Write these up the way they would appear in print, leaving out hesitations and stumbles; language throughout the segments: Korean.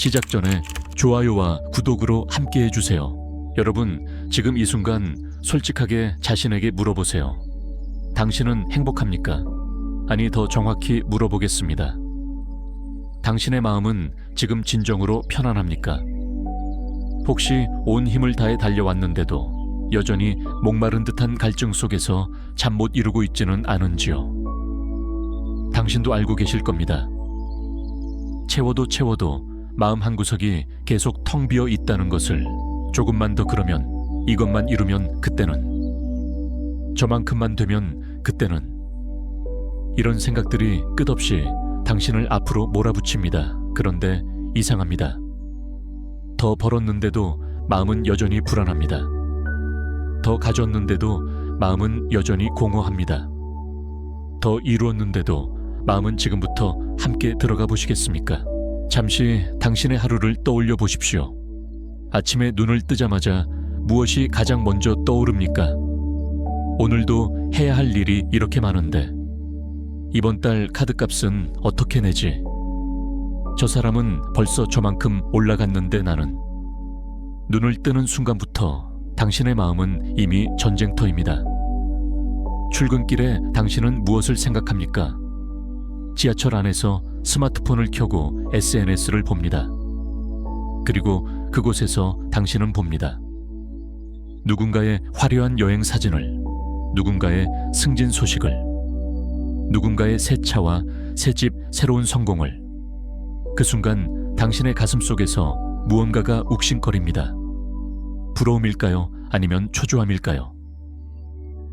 시작 전에 좋아요와 구독으로 함께 해주세요. 여러분, 지금 이 순간 솔직하게 자신에게 물어보세요. 당신은 행복합니까? 아니, 더 정확히 물어보겠습니다. 당신의 마음은 지금 진정으로 편안합니까? 혹시 온 힘을 다해 달려왔는데도 여전히 목마른 듯한 갈증 속에서 잠 못 이루고 있지는 않은지요? 당신도 알고 계실 겁니다. 채워도 마음 한구석이 계속 텅 비어 있다는 것을. 조금만 더 그러면, 이것만 이루면 그때는, 저만큼만 되면 그때는, 이런 생각들이 끝없이 당신을 앞으로 몰아붙입니다. 그런데 이상합니다. 더 벌었는데도 마음은 여전히 불안합니다. 더 가졌는데도 마음은 여전히 공허합니다. 더 이루었는데도 마음은 지금부터 함께 들어가 보시겠습니까? 잠시 당신의 하루를 떠올려 보십시오. 아침에 눈을 뜨자마자 무엇이 가장 먼저 떠오릅니까? 오늘도 해야 할 일이 이렇게 많은데 이번 달 카드값은 어떻게 내지? 저 사람은 벌써 저만큼 올라갔는데 나는. 눈을 뜨는 순간부터 당신의 마음은 이미 전쟁터입니다. 출근길에 당신은 무엇을 생각합니까? 지하철 안에서 스마트폰을 켜고 SNS를 봅니다. 그리고 그곳에서 당신은 봅니다. 누군가의 화려한 여행 사진을, 누군가의 승진 소식을, 누군가의 새 차와 새 집 새로운 성공을. 그 순간 당신의 가슴 속에서 무언가가 욱신거립니다. 부러움일까요? 아니면 초조함일까요?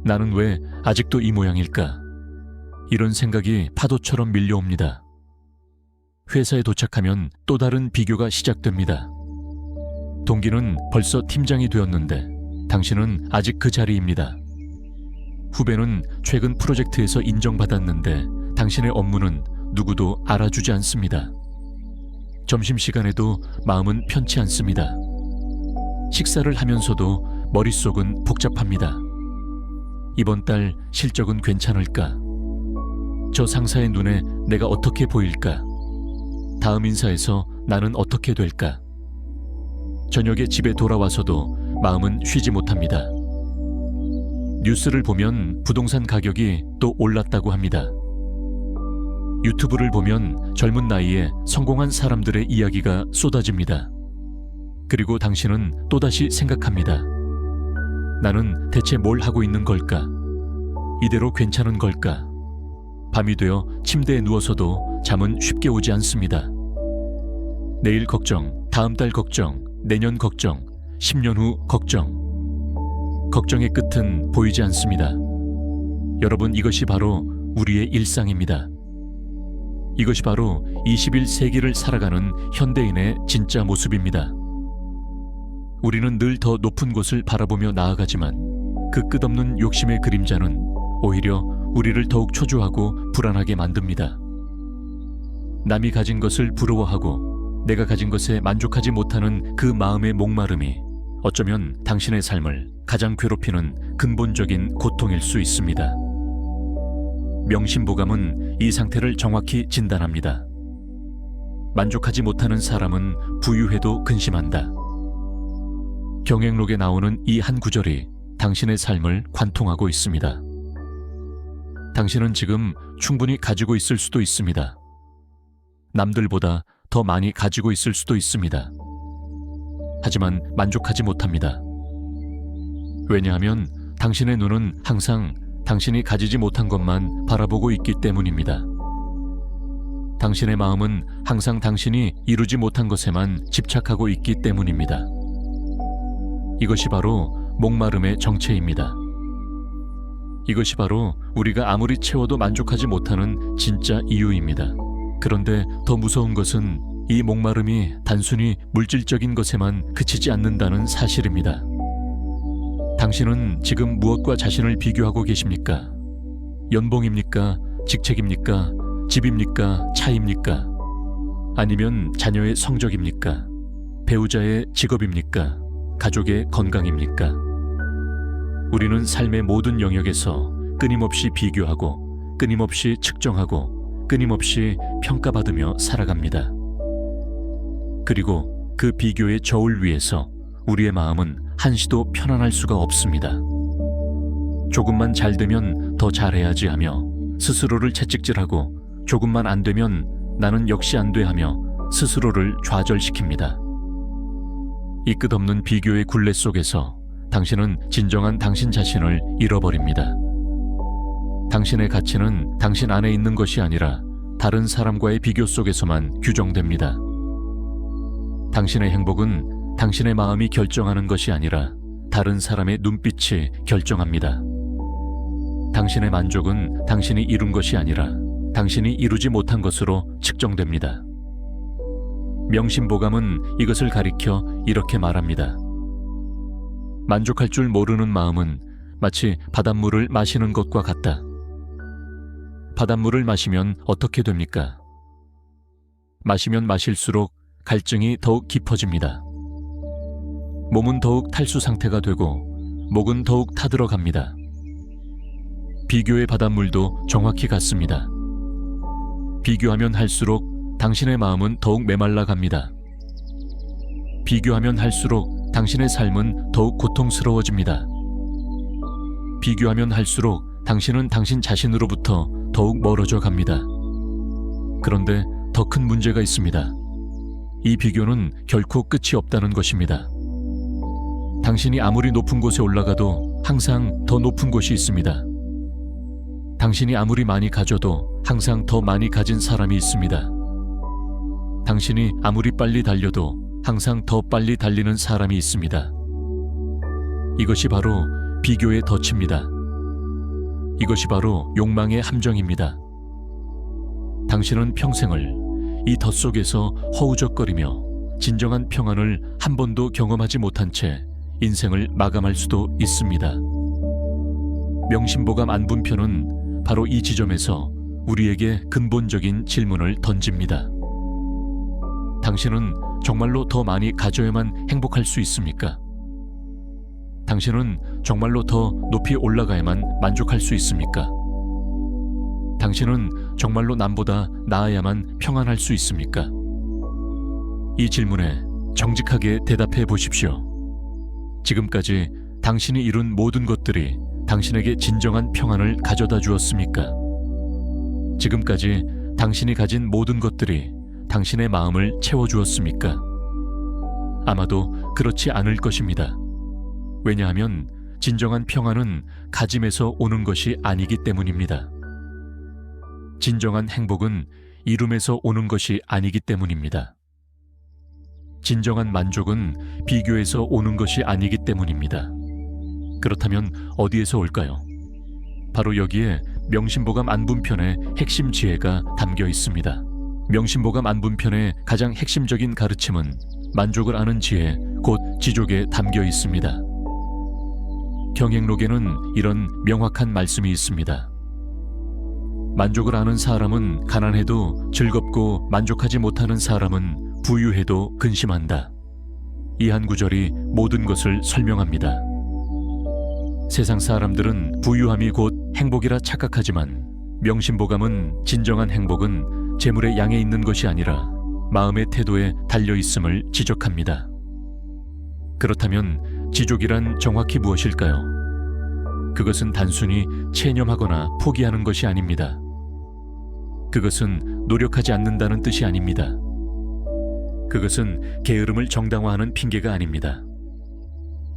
나는 왜 아직도 이 모양일까? 이런 생각이 파도처럼 밀려옵니다. 회사에 도착하면 또 다른 비교가 시작됩니다. 동기는 벌써 팀장이 되었는데 당신은 아직 그 자리입니다. 후배는 최근 프로젝트에서 인정받았는데 당신의 업무는 누구도 알아주지 않습니다. 점심시간에도 마음은 편치 않습니다. 식사를 하면서도 머릿속은 복잡합니다. 이번 달 실적은 괜찮을까? 저 상사의 눈에 내가 어떻게 보일까? 다음 인사에서 나는 어떻게 될까? 저녁에 집에 돌아와서도 마음은 쉬지 못합니다. 뉴스를 보면 부동산 가격이 또 올랐다고 합니다. 유튜브를 보면 젊은 나이에 성공한 사람들의 이야기가 쏟아집니다. 그리고 당신은 또다시 생각합니다. 나는 대체 뭘 하고 있는 걸까? 이대로 괜찮은 걸까? 밤이 되어 침대에 누워서도 잠은 쉽게 오지 않습니다. 내일 걱정, 다음 달 걱정, 내년 걱정, 10년 후 걱정. 걱정의 끝은 보이지 않습니다. 여러분, 이것이 바로 우리의 일상입니다. 이것이 바로 21세기를 살아가는 현대인의 진짜 모습입니다. 우리는 늘 더 높은 곳을 바라보며 나아가지만 그 끝없는 욕심의 그림자는 오히려 우리를 더욱 초조하고 불안하게 만듭니다. 남이 가진 것을 부러워하고 내가 가진 것에 만족하지 못하는 그 마음의 목마름이 어쩌면 당신의 삶을 가장 괴롭히는 근본적인 고통일 수 있습니다. 명심보감은 이 상태를 정확히 진단합니다. 만족하지 못하는 사람은 부유해도 근심한다. 경행록에 나오는 이 한 구절이 당신의 삶을 관통하고 있습니다. 당신은 지금 충분히 가지고 있을 수도 있습니다. 남들보다 더 많이 가지고 있을 수도 있습니다. 하지만 만족하지 못합니다. 왜냐하면 당신의 눈은 항상 당신이 가지지 못한 것만 바라보고 있기 때문입니다. 당신의 마음은 항상 당신이 이루지 못한 것에만 집착하고 있기 때문입니다. 이것이 바로 목마름의 정체입니다. 이것이 바로 우리가 아무리 채워도 만족하지 못하는 진짜 이유입니다. 그런데 더 무서운 것은 이 목마름이 단순히 물질적인 것에만 그치지 않는다는 사실입니다. 당신은 지금 무엇과 자신을 비교하고 계십니까? 연봉입니까? 직책입니까? 집입니까? 차입니까? 아니면 자녀의 성적입니까? 배우자의 직업입니까? 가족의 건강입니까? 우리는 삶의 모든 영역에서 끊임없이 비교하고 끊임없이 측정하고 끊임없이 평가받으며 살아갑니다. 그리고 그 비교의 저울 위에서 우리의 마음은 한시도 편안할 수가 없습니다. 조금만 잘 되면 더 잘해야지 하며 스스로를 채찍질하고 조금만 안 되면 나는 역시 안 돼 하며 스스로를 좌절시킵니다. 이 끝없는 비교의 굴레 속에서 당신은 진정한 당신 자신을 잃어버립니다. 당신의 가치는 당신 안에 있는 것이 아니라 다른 사람과의 비교 속에서만 규정됩니다. 당신의 행복은 당신의 마음이 결정하는 것이 아니라 다른 사람의 눈빛이 결정합니다. 당신의 만족은 당신이 이룬 것이 아니라 당신이 이루지 못한 것으로 측정됩니다. 명심보감은 이것을 가리켜 이렇게 말합니다. 만족할 줄 모르는 마음은 마치 바닷물을 마시는 것과 같다. 바닷물을 마시면 어떻게 됩니까? 마시면 마실수록 갈증이 더욱 깊어집니다. 몸은 더욱 탈수 상태가 되고 목은 더욱 타들어갑니다. 비교의 바닷물도 정확히 같습니다. 비교하면 할수록 당신의 마음은 더욱 메말라 갑니다. 비교하면 할수록 당신의 삶은 더욱 고통스러워집니다. 비교하면 할수록 당신은 당신 자신으로부터 더욱 멀어져 갑니다. 그런데 더 큰 문제가 있습니다. 이 비교는 결코 끝이 없다는 것입니다. 당신이 아무리 높은 곳에 올라가도 항상 더 높은 곳이 있습니다. 당신이 아무리 많이 가져도 항상 더 많이 가진 사람이 있습니다. 당신이 아무리 빨리 달려도 항상 더 빨리 달리는 사람이 있습니다. 이것이 바로 비교의 덫입니다. 이것이 바로 욕망의 함정입니다. 당신은 평생을 이 덫 속에서 허우적거리며 진정한 평안을 한 번도 경험하지 못한 채 인생을 마감할 수도 있습니다. 명심보감 안분편은 바로 이 지점에서 우리에게 근본적인 질문을 던집니다. 당신은 정말로 더 많이 가져야만 행복할 수 있습니까? 당신은 정말로 더 높이 올라가야만 만족할 수 있습니까? 당신은 정말로 남보다 나아야만 평안할 수 있습니까? 이 질문에 정직하게 대답해 보십시오. 지금까지 당신이 이룬 모든 것들이 당신에게 진정한 평안을 가져다 주었습니까? 지금까지 당신이 가진 모든 것들이 당신의 마음을 채워주었습니까? 아마도 그렇지 않을 것입니다. 왜냐하면 진정한 평안은 가짐에서 오는 것이 아니기 때문입니다. 진정한 행복은 이룸에서 오는 것이 아니기 때문입니다. 진정한 만족은 비교에서 오는 것이 아니기 때문입니다. 그렇다면 어디에서 올까요? 바로 여기에 명심보감 안분편의 핵심 지혜가 담겨 있습니다. 명심보감 안분편의 가장 핵심적인 가르침은 만족을 아는 지혜, 곧 지족에 담겨 있습니다. 경행록에는 이런 명확한 말씀이 있습니다. 만족을 아는 사람은 가난해도 즐겁고 만족하지 못하는 사람은 부유해도 근심한다. 이 한 구절이 모든 것을 설명합니다. 세상 사람들은 부유함이 곧 행복이라 착각하지만 명심보감은 진정한 행복은 재물의 양에 있는 것이 아니라 마음의 태도에 달려 있음을 지적합니다. 그렇다면 지족이란 정확히 무엇일까요? 그것은 단순히 체념하거나 포기하는 것이 아닙니다. 그것은 노력하지 않는다는 뜻이 아닙니다. 그것은 게으름을 정당화하는 핑계가 아닙니다.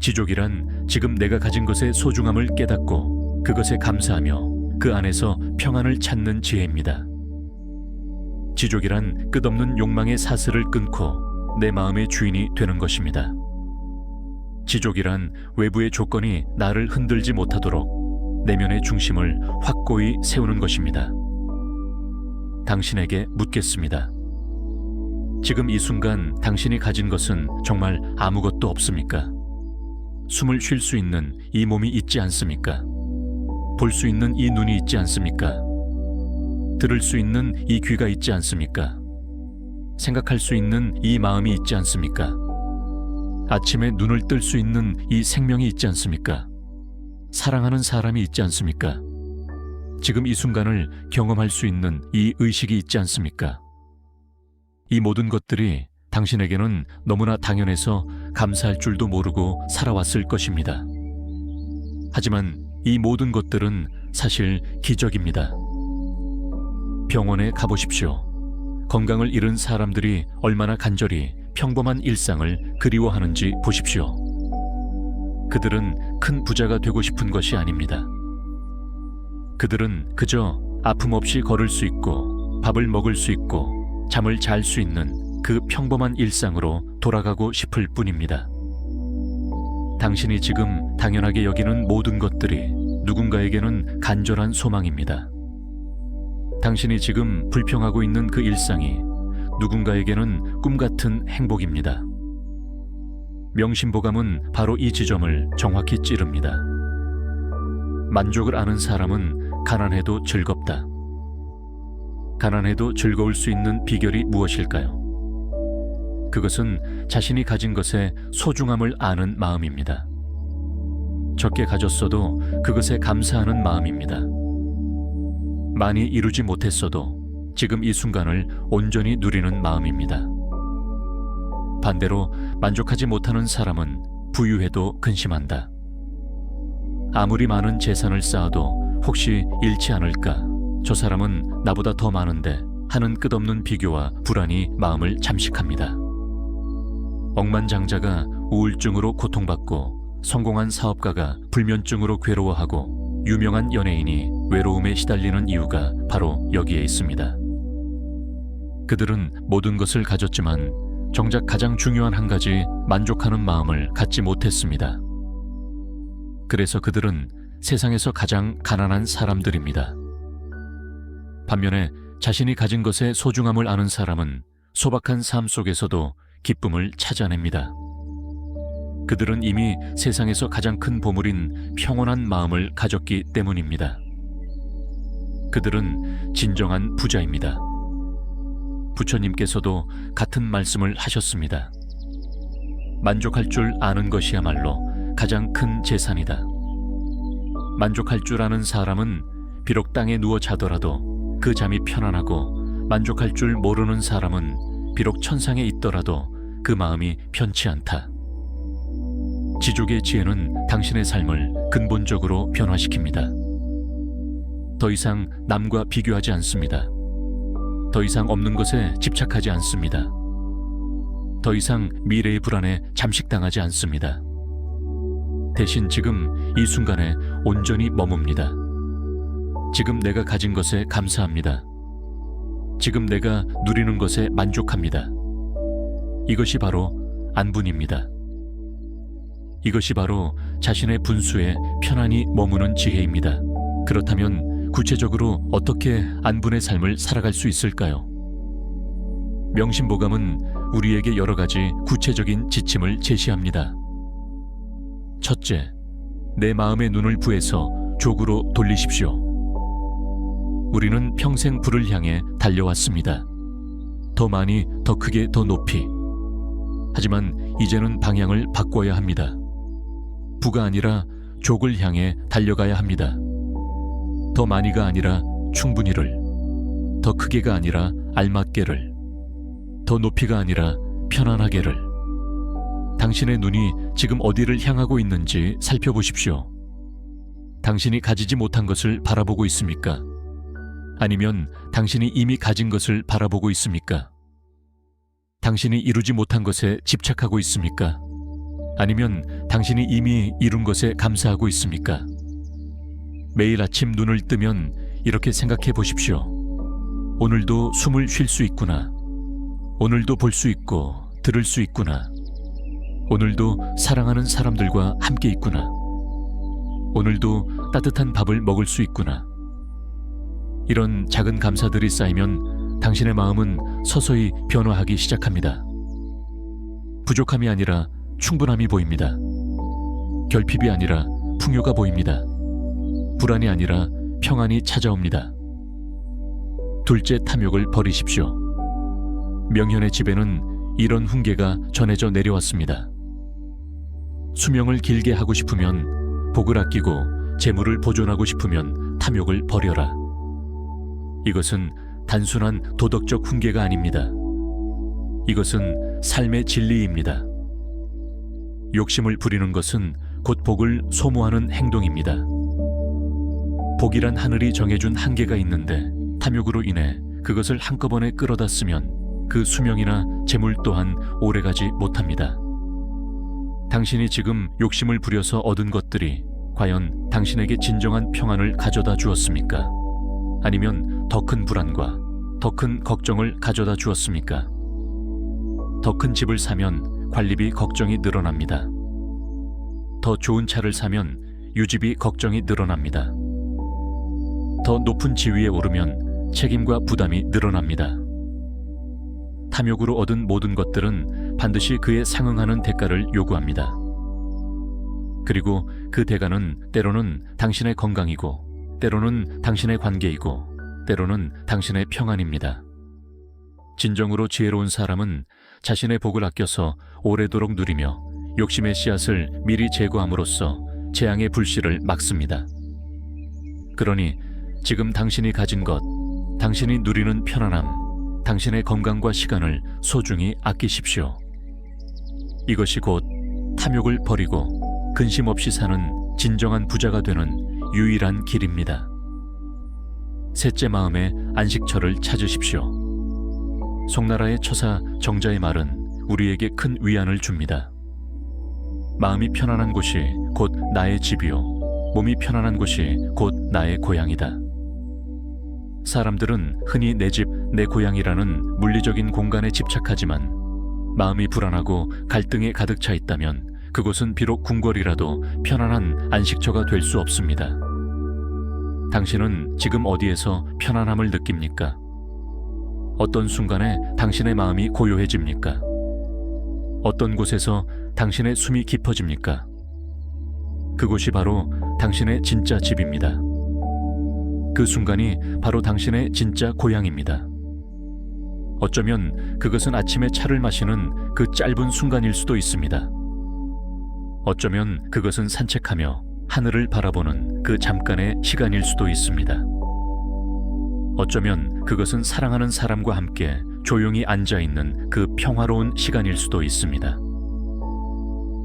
지족이란 지금 내가 가진 것의 소중함을 깨닫고 그것에 감사하며 그 안에서 평안을 찾는 지혜입니다. 지족이란 끝없는 욕망의 사슬을 끊고 내 마음의 주인이 되는 것입니다. 지족이란 외부의 조건이 나를 흔들지 못하도록 내면의 중심을 확고히 세우는 것입니다. 당신에게 묻겠습니다. 지금 이 순간 당신이 가진 것은 정말 아무것도 없습니까? 숨을 쉴 수 있는 이 몸이 있지 않습니까? 볼 수 있는 이 눈이 있지 않습니까? 들을 수 있는 이 귀가 있지 않습니까? 생각할 수 있는 이 마음이 있지 않습니까? 아침에 눈을 뜰 수 있는 이 생명이 있지 않습니까? 사랑하는 사람이 있지 않습니까? 지금 이 순간을 경험할 수 있는 이 의식이 있지 않습니까? 이 모든 것들이 당신에게는 너무나 당연해서 감사할 줄도 모르고 살아왔을 것입니다. 하지만 이 모든 것들은 사실 기적입니다. 병원에 가보십시오. 건강을 잃은 사람들이 얼마나 간절히 평범한 일상을 그리워하는지 보십시오. 그들은 큰 부자가 되고 싶은 것이 아닙니다. 그들은 그저 아픔 없이 걸을 수 있고 밥을 먹을 수 있고 잠을 잘 수 있는 그 평범한 일상으로 돌아가고 싶을 뿐입니다. 당신이 지금 당연하게 여기는 모든 것들이 누군가에게는 간절한 소망입니다. 당신이 지금 불평하고 있는 그 일상이 누군가에게는 꿈같은 행복입니다. 명심보감은 바로 이 지점을 정확히 찌릅니다. 만족을 아는 사람은 가난해도 즐겁다. 가난해도 즐거울 수 있는 비결이 무엇일까요? 그것은 자신이 가진 것의 소중함을 아는 마음입니다. 적게 가졌어도 그것에 감사하는 마음입니다. 많이 이루지 못했어도 지금 이 순간을 온전히 누리는 마음입니다. 반대로 만족하지 못하는 사람은 부유해도 근심한다. 아무리 많은 재산을 쌓아도 혹시 잃지 않을까? 저 사람은 나보다 더 많은데 하는 끝없는 비교와 불안이 마음을 잠식합니다. 억만장자가 우울증으로 고통받고 성공한 사업가가 불면증으로 괴로워하고 유명한 연예인이 외로움에 시달리는 이유가 바로 여기에 있습니다. 그들은 모든 것을 가졌지만 정작 가장 중요한 한 가지 만족하는 마음을 갖지 못했습니다. 그래서 그들은 세상에서 가장 가난한 사람들입니다. 반면에 자신이 가진 것의 소중함을 아는 사람은 소박한 삶 속에서도 기쁨을 찾아냅니다. 그들은 이미 세상에서 가장 큰 보물인 평온한 마음을 가졌기 때문입니다. 그들은 진정한 부자입니다. 부처님께서도 같은 말씀을 하셨습니다. 만족할 줄 아는 것이야말로 가장 큰 재산이다. 만족할 줄 아는 사람은 비록 땅에 누워 자더라도 그 잠이 편안하고, 만족할 줄 모르는 사람은 비록 천상에 있더라도 그 마음이 편치 않다. 지족의 지혜는 당신의 삶을 근본적으로 변화시킵니다. 더 이상 남과 비교하지 않습니다. 더 이상 없는 것에 집착하지 않습니다. 더 이상 미래의 불안에 잠식당하지 않습니다. 대신 지금 이 순간에 온전히 머뭅니다. 지금 내가 가진 것에 감사합니다. 지금 내가 누리는 것에 만족합니다. 이것이 바로 안분입니다. 이것이 바로 자신의 분수에 편안히 머무는 지혜입니다. 그렇다면 구체적으로 어떻게 안분의 삶을 살아갈 수 있을까요? 명심보감은 우리에게 여러 가지 구체적인 지침을 제시합니다. 첫째, 내 마음의 눈을 부해서 족으로 돌리십시오. 우리는 평생 부를 향해 달려왔습니다. 더 많이, 더 크게, 더 높이. 하지만 이제는 방향을 바꿔야 합니다. 부가 아니라 족을 향해 달려가야 합니다. 더 많이가 아니라 충분히를, 더 크게가 아니라 알맞게를, 더 높이가 아니라 편안하게를. 당신의 눈이 지금 어디를 향하고 있는지 살펴보십시오. 당신이 가지지 못한 것을 바라보고 있습니까? 아니면 당신이 이미 가진 것을 바라보고 있습니까? 당신이 이루지 못한 것에 집착하고 있습니까? 아니면 당신이 이미 이룬 것에 감사하고 있습니까? 매일 아침 눈을 뜨면 이렇게 생각해 보십시오. 오늘도 숨을 쉴 수 있구나. 오늘도 볼 수 있고 들을 수 있구나. 오늘도 사랑하는 사람들과 함께 있구나. 오늘도 따뜻한 밥을 먹을 수 있구나. 이런 작은 감사들이 쌓이면 당신의 마음은 서서히 변화하기 시작합니다. 부족함이 아니라 충분함이 보입니다. 결핍이 아니라 풍요가 보입니다. 불안이 아니라 평안이 찾아옵니다. 둘째 탐욕을 버리십시오. 명현의 집에는 이런 훈계가 전해져 내려왔습니다. 수명을 길게 하고 싶으면 복을 아끼고 재물을 보존하고 싶으면 탐욕을 버려라. 이것은 단순한 도덕적 훈계가 아닙니다. 이것은 삶의 진리입니다. 욕심을 부리는 것은 곧 복을 소모하는 행동입니다. 복이란 하늘이 정해준 한계가 있는데 탐욕으로 인해 그것을 한꺼번에 끌어다 쓰면 그 수명이나 재물 또한 오래가지 못합니다. 당신이 지금 욕심을 부려서 얻은 것들이 과연 당신에게 진정한 평안을 가져다 주었습니까? 아니면 더 큰 불안과 더 큰 걱정을 가져다 주었습니까? 더 큰 집을 사면 관리비 걱정이 늘어납니다. 더 좋은 차를 사면 유지비 걱정이 늘어납니다. 더 높은 지위에 오르면 책임과 부담이 늘어납니다. 탐욕으로 얻은 모든 것들은 반드시 그에 상응하는 대가를 요구합니다. 그리고 그 대가는 때로는 당신의 건강이고, 때로는 당신의 관계이고, 때로는 당신의 평안입니다. 진정으로 지혜로운 사람은 자신의 복을 아껴서 오래도록 누리며 욕심의 씨앗을 미리 제거함으로써 재앙의 불씨를 막습니다. 그러니 지금 당신이 가진 것, 당신이 누리는 편안함, 당신의 건강과 시간을 소중히 아끼십시오. 이것이 곧 탐욕을 버리고 근심 없이 사는 진정한 부자가 되는 유일한 길입니다. 셋째 마음의 안식처를 찾으십시오. 송나라의 처사 정자의 말은 우리에게 큰 위안을 줍니다. 마음이 편안한 곳이 곧 나의 집이요, 몸이 편안한 곳이 곧 나의 고향이다. 사람들은 흔히 내 집, 내 고향이라는 물리적인 공간에 집착하지만 마음이 불안하고 갈등에 가득 차 있다면 그곳은 비록 궁궐이라도 편안한 안식처가 될 수 없습니다. 당신은 지금 어디에서 편안함을 느낍니까? 어떤 순간에 당신의 마음이 고요해집니까? 어떤 곳에서 당신의 숨이 깊어집니까? 그곳이 바로 당신의 진짜 집입니다. 그 순간이 바로 당신의 진짜 고향입니다. 어쩌면 그것은 아침에 차를 마시는 그 짧은 순간일 수도 있습니다. 어쩌면 그것은 산책하며 하늘을 바라보는 그 잠깐의 시간일 수도 있습니다. 어쩌면 그것은 사랑하는 사람과 함께 조용히 앉아있는 그 평화로운 시간일 수도 있습니다.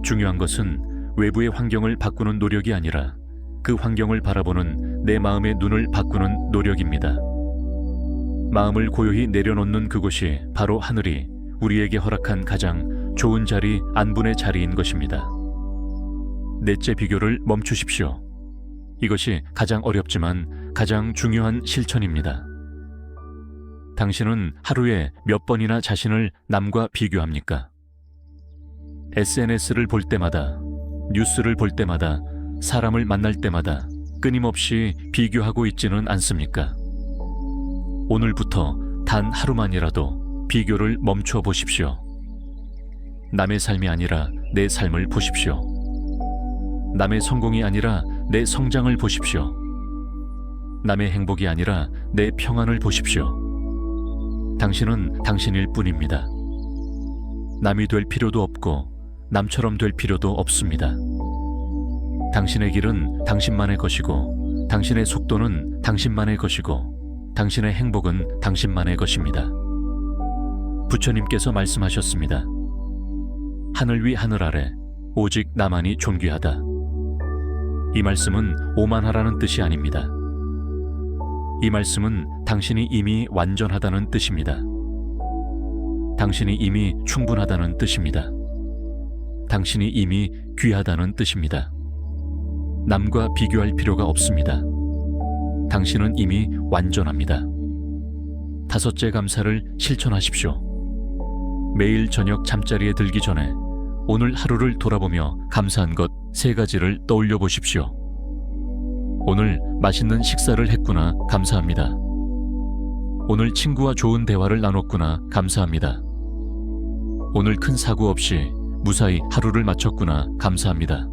중요한 것은 외부의 환경을 바꾸는 노력이 아니라 그 환경을 바라보는 내 마음의 눈을 바꾸는 노력입니다. 마음을 고요히 내려놓는 그곳이 바로 하늘이 우리에게 허락한 가장 좋은 자리, 안분의 자리인 것입니다. 넷째 비교를 멈추십시오. 이것이 가장 어렵지만 가장 중요한 실천입니다. 당신은 하루에 몇 번이나 자신을 남과 비교합니까? SNS를 볼 때마다, 뉴스를 볼 때마다, 사람을 만날 때마다 끊임없이 비교하고 있지는 않습니까? 오늘부터 단 하루만이라도 비교를 멈춰 보십시오. 남의 삶이 아니라 내 삶을 보십시오. 남의 성공이 아니라 내 성장을 보십시오. 남의 행복이 아니라 내 평안을 보십시오. 당신은 당신일 뿐입니다. 남이 될 필요도 없고 남처럼 될 필요도 없습니다. 당신의 길은 당신만의 것이고, 당신의 속도는 당신만의 것이고, 당신의 행복은 당신만의 것입니다. 부처님께서 말씀하셨습니다. 하늘 위 하늘 아래 오직 나만이 존귀하다. 이 말씀은 오만하라는 뜻이 아닙니다. 이 말씀은 당신이 이미 완전하다는 뜻입니다. 당신이 이미 충분하다는 뜻입니다. 당신이 이미 귀하다는 뜻입니다. 남과 비교할 필요가 없습니다. 당신은 이미 완전합니다. 다섯째 감사를 실천하십시오. 매일 저녁 잠자리에 들기 전에 오늘 하루를 돌아보며 감사한 것 3가지를 떠올려 보십시오. 오늘 맛있는 식사를 했구나, 감사합니다. 오늘 친구와 좋은 대화를 나눴구나, 감사합니다. 오늘 큰 사고 없이 무사히 하루를 마쳤구나, 감사합니다.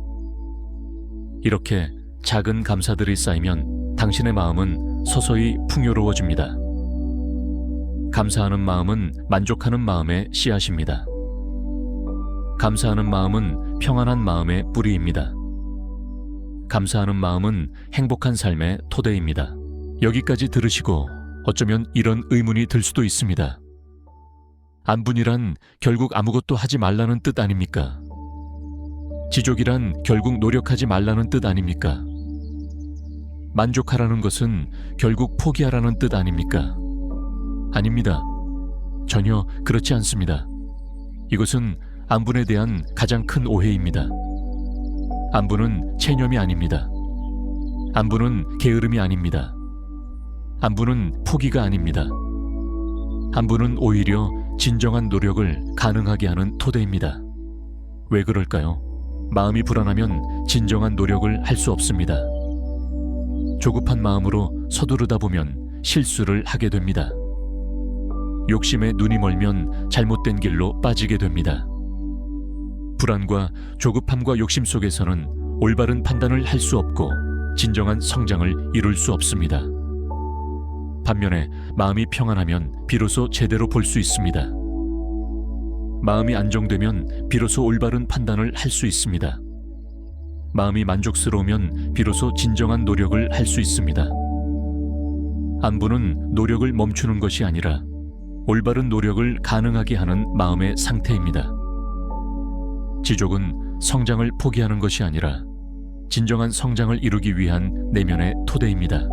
이렇게 작은 감사들이 쌓이면 당신의 마음은 서서히 풍요로워집니다. 감사하는 마음은 만족하는 마음의 씨앗입니다. 감사하는 마음은 평안한 마음의 뿌리입니다. 감사하는 마음은 행복한 삶의 토대입니다. 여기까지 들으시고 어쩌면 이런 의문이 들 수도 있습니다. 안분이란 결국 아무것도 하지 말라는 뜻 아닙니까? 지족이란 결국 노력하지 말라는 뜻 아닙니까? 만족하라는 것은 결국 포기하라는 뜻 아닙니까? 아닙니다. 전혀 그렇지 않습니다. 이것은 안분에 대한 가장 큰 오해입니다. 안분은 체념이 아닙니다. 안분은 게으름이 아닙니다. 안분은 포기가 아닙니다. 안분은 오히려 진정한 노력을 가능하게 하는 토대입니다. 왜 그럴까요? 마음이 불안하면 진정한 노력을 할 수 없습니다. 조급한 마음으로 서두르다 보면 실수를 하게 됩니다. 욕심에 눈이 멀면 잘못된 길로 빠지게 됩니다. 불안과 조급함과 욕심 속에서는 올바른 판단을 할 수 없고 진정한 성장을 이룰 수 없습니다. 반면에 마음이 평안하면 비로소 제대로 볼 수 있습니다. 마음이 안정되면 비로소 올바른 판단을 할 수 있습니다. 마음이 만족스러우면 비로소 진정한 노력을 할 수 있습니다. 안분은 노력을 멈추는 것이 아니라 올바른 노력을 가능하게 하는 마음의 상태입니다. 지족은 성장을 포기하는 것이 아니라 진정한 성장을 이루기 위한 내면의 토대입니다.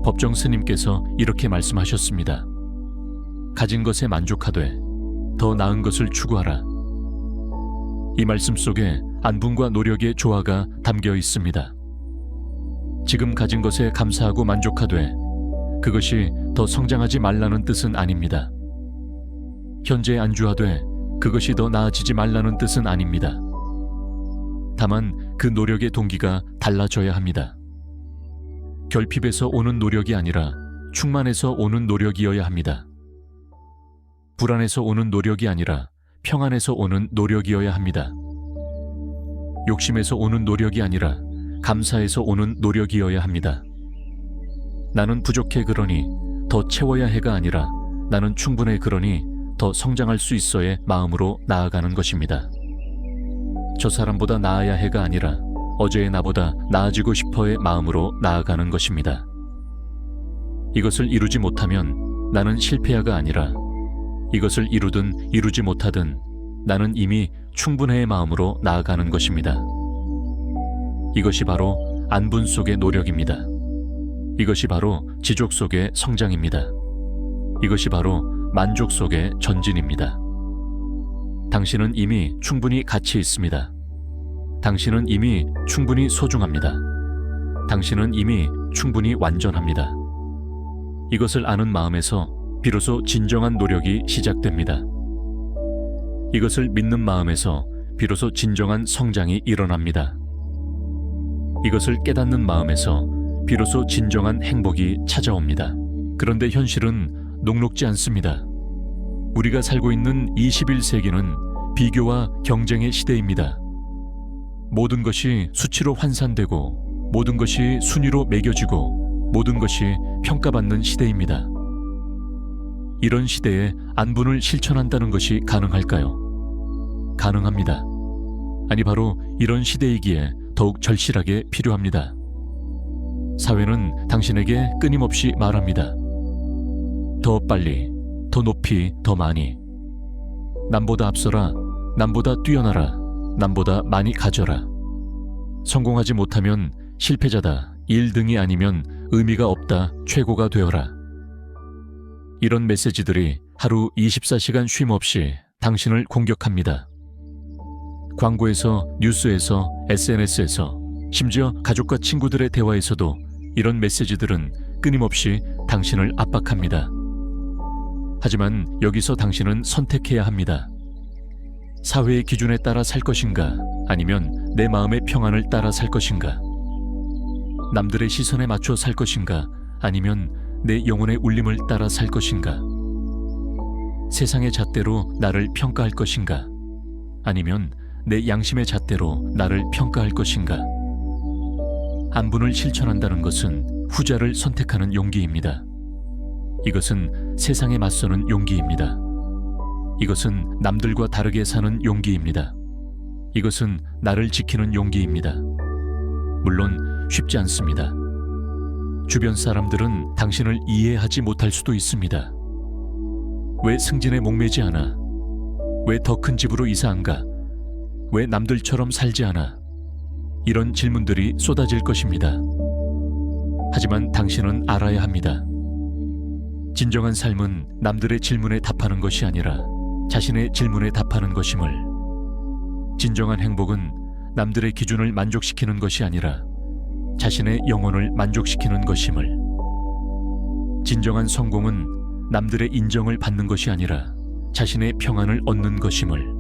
법정 스님께서 이렇게 말씀하셨습니다. 가진 것에 만족하되 더 나은 것을 추구하라. 이 말씀 속에 안분과 노력의 조화가 담겨 있습니다. 지금 가진 것에 감사하고 만족하되 그것이 더 성장하지 말라는 뜻은 아닙니다. 현재에 안주하되 그것이 더 나아지지 말라는 뜻은 아닙니다. 다만 그 노력의 동기가 달라져야 합니다. 결핍에서 오는 노력이 아니라 충만에서 오는 노력이어야 합니다. 불안에서 오는 노력이 아니라 평안에서 오는 노력이어야 합니다. 욕심에서 오는 노력이 아니라 감사에서 오는 노력이어야 합니다. 나는 부족해 그러니 더 채워야 해가 아니라 나는 충분해 그러니 더 성장할 수 있어의 마음으로 나아가는 것입니다. 저 사람보다 나아야 해가 아니라 어제의 나보다 나아지고 싶어의 마음으로 나아가는 것입니다. 이것을 이루지 못하면 나는 실패야가 아니라 이것을 이루든 이루지 못하든 나는 이미 충분해의 마음으로 나아가는 것입니다. 이것이 바로 안분 속의 노력입니다. 이것이 바로 지족 속의 성장입니다. 이것이 바로 만족 속의 전진입니다. 당신은 이미 충분히 가치 있습니다. 당신은 이미 충분히 소중합니다. 당신은 이미 충분히 완전합니다. 이것을 아는 마음에서 비로소 진정한 노력이 시작됩니다. 이것을 믿는 마음에서 비로소 진정한 성장이 일어납니다. 이것을 깨닫는 마음에서 비로소 진정한 행복이 찾아옵니다. 그런데 현실은 녹록지 않습니다. 우리가 살고 있는 21세기는 비교와 경쟁의 시대입니다. 모든 것이 수치로 환산되고 모든 것이 순위로 매겨지고 모든 것이 평가받는 시대입니다. 이런 시대에 안분을 실천한다는 것이 가능할까요? 가능합니다. 아니, 바로 이런 시대이기에 더욱 절실하게 필요합니다. 사회는 당신에게 끊임없이 말합니다. 더 빨리, 더 높이, 더 많이. 남보다 앞서라, 남보다 뛰어나라, 남보다 많이 가져라. 성공하지 못하면 실패자다, 1등이 아니면 의미가 없다, 최고가 되어라. 이런 메시지들이 하루 24시간 쉼 없이 당신을 공격합니다. 광고에서, 뉴스에서, SNS에서, 심지어 가족과 친구들의 대화에서도 이런 메시지들은 끊임없이 당신을 압박합니다. 하지만 여기서 당신은 선택해야 합니다. 사회의 기준에 따라 살 것인가, 아니면 내 마음의 평안을 따라 살 것인가? 남들의 시선에 맞춰 살 것인가, 아니면 내 영혼의 울림을 따라 살 것인가? 세상의 잣대로 나를 평가할 것인가, 아니면 내 양심의 잣대로 나를 평가할 것인가? 안분을 실천한다는 것은 후자를 선택하는 용기입니다. 이것은 세상에 맞서는 용기입니다. 이것은 남들과 다르게 사는 용기입니다. 이것은 나를 지키는 용기입니다. 물론 쉽지 않습니다. 주변 사람들은 당신을 이해하지 못할 수도 있습니다. 왜 승진에 목매지 않아? 왜 더 큰 집으로 이사 안 가? 왜 남들처럼 살지 않아? 이런 질문들이 쏟아질 것입니다. 하지만 당신은 알아야 합니다. 진정한 삶은 남들의 질문에 답하는 것이 아니라 자신의 질문에 답하는 것임을. 진정한 행복은 남들의 기준을 만족시키는 것이 아니라 자신의 영혼을 만족시키는 것임을. 진정한 성공은 남들의 인정을 받는 것이 아니라 자신의 평안을 얻는 것임을.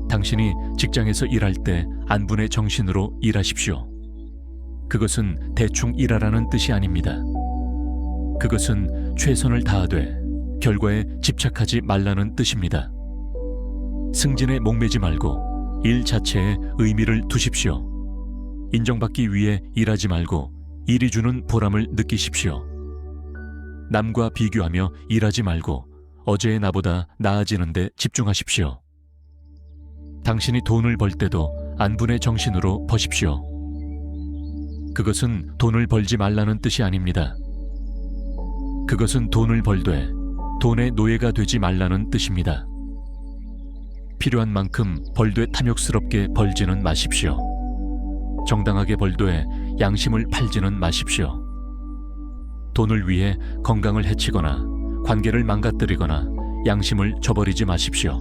당신이 직장에서 일할 때 안분의 정신으로 일하십시오. 그것은 대충 일하라는 뜻이 아닙니다. 그것은 최선을 다하되 결과에 집착하지 말라는 뜻입니다. 승진에 목매지 말고 일 자체에 의미를 두십시오. 인정받기 위해 일하지 말고 일이 주는 보람을 느끼십시오. 남과 비교하며 일하지 말고 어제의 나보다 나아지는 데 집중하십시오. 당신이 돈을 벌 때도 안분의 정신으로 버십시오. 그것은 돈을 벌지 말라는 뜻이 아닙니다. 그것은 돈을 벌되 돈의 노예가 되지 말라는 뜻입니다. 필요한 만큼 벌되 탐욕스럽게 벌지는 마십시오. 정당하게 벌되 양심을 팔지는 마십시오. 돈을 위해 건강을 해치거나 관계를 망가뜨리거나 양심을 저버리지 마십시오.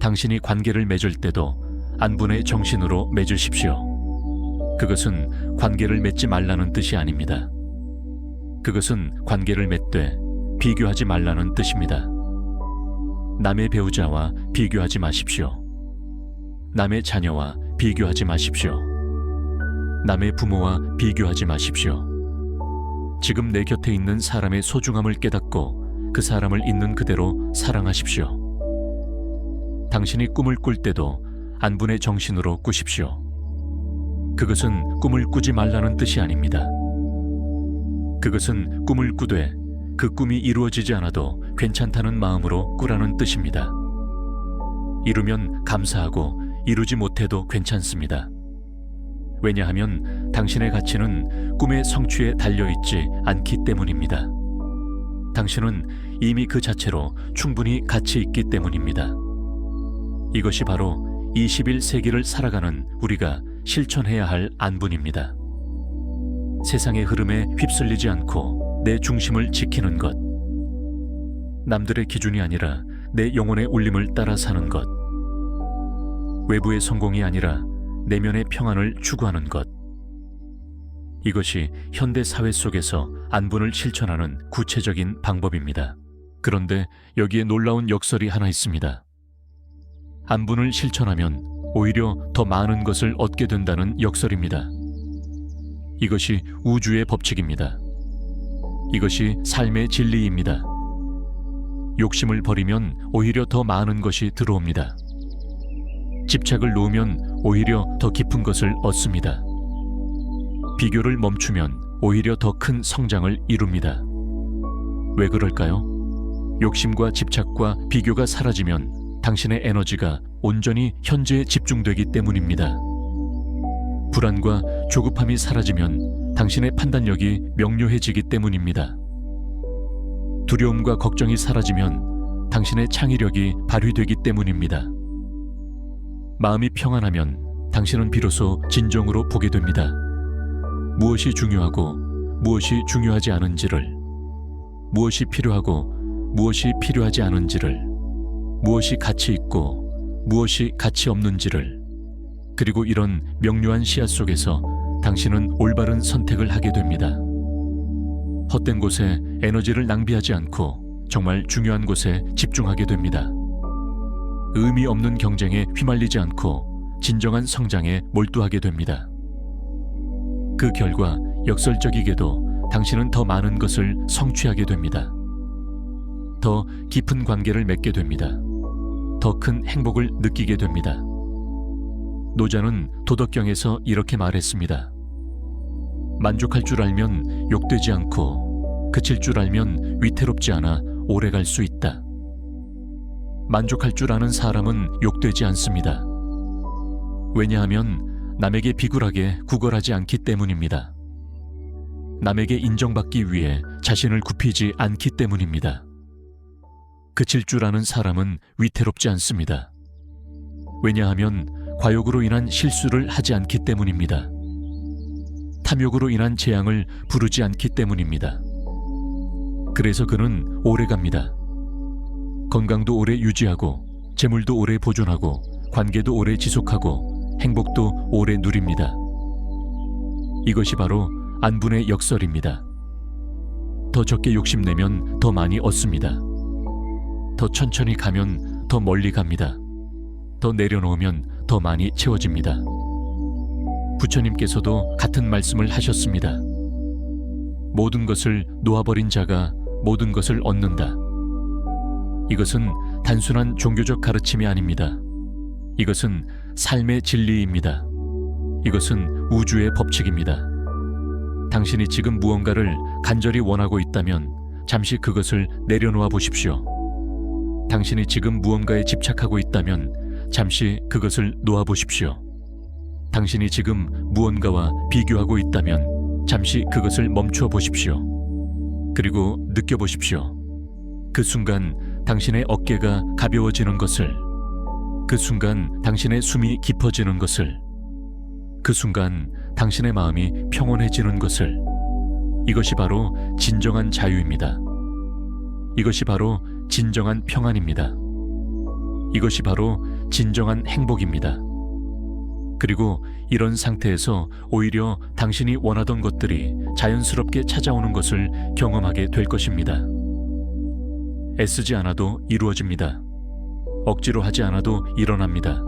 당신이 관계를 맺을 때도 안분의 정신으로 맺으십시오. 그것은 관계를 맺지 말라는 뜻이 아닙니다. 그것은 관계를 맺되 비교하지 말라는 뜻입니다. 남의 배우자와 비교하지 마십시오. 남의 자녀와 비교하지 마십시오. 남의 부모와 비교하지 마십시오. 지금 내 곁에 있는 사람의 소중함을 깨닫고 그 사람을 있는 그대로 사랑하십시오. 당신이 꿈을 꿀 때도 안분의 정신으로 꾸십시오. 그것은 꿈을 꾸지 말라는 뜻이 아닙니다. 그것은 꿈을 꾸되 그 꿈이 이루어지지 않아도 괜찮다는 마음으로 꾸라는 뜻입니다. 이루면 감사하고 이루지 못해도 괜찮습니다. 왜냐하면 당신의 가치는 꿈의 성취에 달려있지 않기 때문입니다. 당신은 이미 그 자체로 충분히 가치 있기 때문입니다. 이것이 바로 21세기를 살아가는 우리가 실천해야 할 안분입니다. 세상의 흐름에 휩쓸리지 않고 내 중심을 지키는 것. 남들의 기준이 아니라 내 영혼의 울림을 따라 사는 것. 외부의 성공이 아니라 내면의 평안을 추구하는 것. 이것이 현대 사회 속에서 안분을 실천하는 구체적인 방법입니다. 그런데 여기에 놀라운 역설이 하나 있습니다. 안분을 실천하면 오히려 더 많은 것을 얻게 된다는 역설입니다. 이것이 우주의 법칙입니다. 이것이 삶의 진리입니다. 욕심을 버리면 오히려 더 많은 것이 들어옵니다. 집착을 놓으면 오히려 더 깊은 것을 얻습니다. 비교를 멈추면 오히려 더 큰 성장을 이룹니다. 왜 그럴까요? 욕심과 집착과 비교가 사라지면 당신의 에너지가 온전히 현재에 집중되기 때문입니다. 불안과 조급함이 사라지면 당신의 판단력이 명료해지기 때문입니다. 두려움과 걱정이 사라지면 당신의 창의력이 발휘되기 때문입니다. 마음이 평안하면 당신은 비로소 진정으로 보게 됩니다. 무엇이 중요하고 무엇이 중요하지 않은지를, 무엇이 필요하고 무엇이 필요하지 않은지를, 무엇이 가치 있고 무엇이 가치 없는지를. 그리고 이런 명료한 시야 속에서 당신은 올바른 선택을 하게 됩니다. 헛된 곳에 에너지를 낭비하지 않고 정말 중요한 곳에 집중하게 됩니다. 의미 없는 경쟁에 휘말리지 않고 진정한 성장에 몰두하게 됩니다. 그 결과 역설적이게도 당신은 더 많은 것을 성취하게 됩니다. 더 깊은 관계를 맺게 됩니다. 더 큰 행복을 느끼게 됩니다. 노자는 도덕경에서 이렇게 말했습니다. 만족할 줄 알면 욕되지 않고 그칠 줄 알면 위태롭지 않아 오래 갈 수 있다. 만족할 줄 아는 사람은 욕되지 않습니다. 왜냐하면 남에게 비굴하게 구걸하지 않기 때문입니다. 남에게 인정받기 위해 자신을 굽히지 않기 때문입니다. 그칠 줄 아는 사람은 위태롭지 않습니다. 왜냐하면 과욕으로 인한 실수를 하지 않기 때문입니다. 탐욕으로 인한 재앙을 부르지 않기 때문입니다. 그래서 그는 오래 갑니다. 건강도 오래 유지하고, 재물도 오래 보존하고, 관계도 오래 지속하고, 행복도 오래 누립니다. 이것이 바로 안분의 역설입니다. 더 적게 욕심내면 더 많이 얻습니다. 더 천천히 가면 더 멀리 갑니다. 더 내려놓으면 더 많이 채워집니다. 부처님께서도 같은 말씀을 하셨습니다. 모든 것을 놓아버린 자가 모든 것을 얻는다. 이것은 단순한 종교적 가르침이 아닙니다. 이것은 삶의 진리입니다. 이것은 우주의 법칙입니다. 당신이 지금 무언가를 간절히 원하고 있다면 잠시 그것을 내려놓아 보십시오. 당신이 지금 무언가에 집착하고 있다면 잠시 그것을 놓아 보십시오. 당신이 지금 무언가와 비교하고 있다면 잠시 그것을 멈추어 보십시오. 그리고 느껴보십시오. 그 순간 당신의 어깨가 가벼워지는 것을, 그 순간 당신의 숨이 깊어지는 것을, 그 순간 당신의 마음이 평온해지는 것을. 이것이 바로 진정한 자유입니다. 이것이 바로 진정한 평안입니다. 이것이 바로 진정한 행복입니다. 그리고 이런 상태에서 오히려 당신이 원하던 것들이 자연스럽게 찾아오는 것을 경험하게 될 것입니다. 애쓰지 않아도 이루어집니다. 억지로 하지 않아도 일어납니다.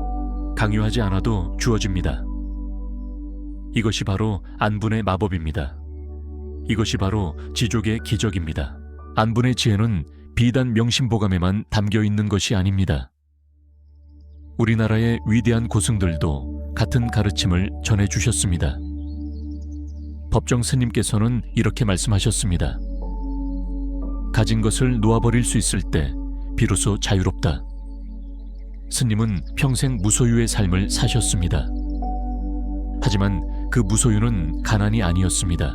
강요하지 않아도 주어집니다. 이것이 바로 안분의 마법입니다. 이것이 바로 지족의 기적입니다. 안분의 지혜는 비단 명심보감에만 담겨 있는 것이 아닙니다. 우리나라의 위대한 고승들도 같은 가르침을 전해주셨습니다. 법정 스님께서는 이렇게 말씀하셨습니다. 가진 것을 놓아버릴 수 있을 때 비로소 자유롭다. 스님은 평생 무소유의 삶을 사셨습니다. 하지만 그 무소유는 가난이 아니었습니다.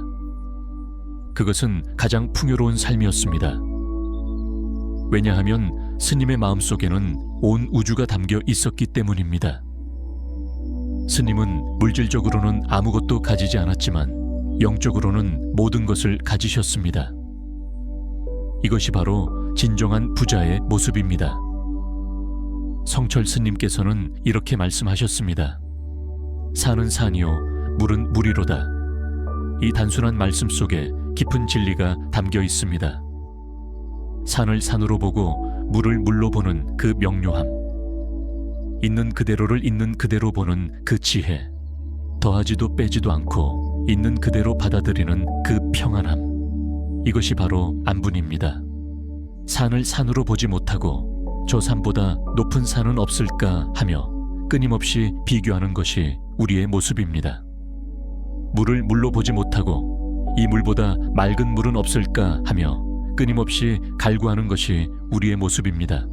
그것은 가장 풍요로운 삶이었습니다. 왜냐하면 스님의 마음속에는 온 우주가 담겨 있었기 때문입니다. 스님은 물질적으로는 아무것도 가지지 않았지만 영적으로는 모든 것을 가지셨습니다. 이것이 바로 진정한 부자의 모습입니다. 성철 스님께서는 이렇게 말씀하셨습니다. 산은 산이요, 물은 물이로다. 이 단순한 말씀 속에 깊은 진리가 담겨 있습니다. 산을 산으로 보고 물을 물로 보는 그 명료함, 있는 그대로를 있는 그대로 보는 그 지혜, 더하지도 빼지도 않고 있는 그대로 받아들이는 그 평안함, 이것이 바로 안분입니다. 산을 산으로 보지 못하고 저 산보다 높은 산은 없을까 하며 끊임없이 비교하는 것이 우리의 모습입니다. 물을 물로 보지 못하고 이 물보다 맑은 물은 없을까 하며 끊임없이 갈구하는 것이 우리의 모습입니다.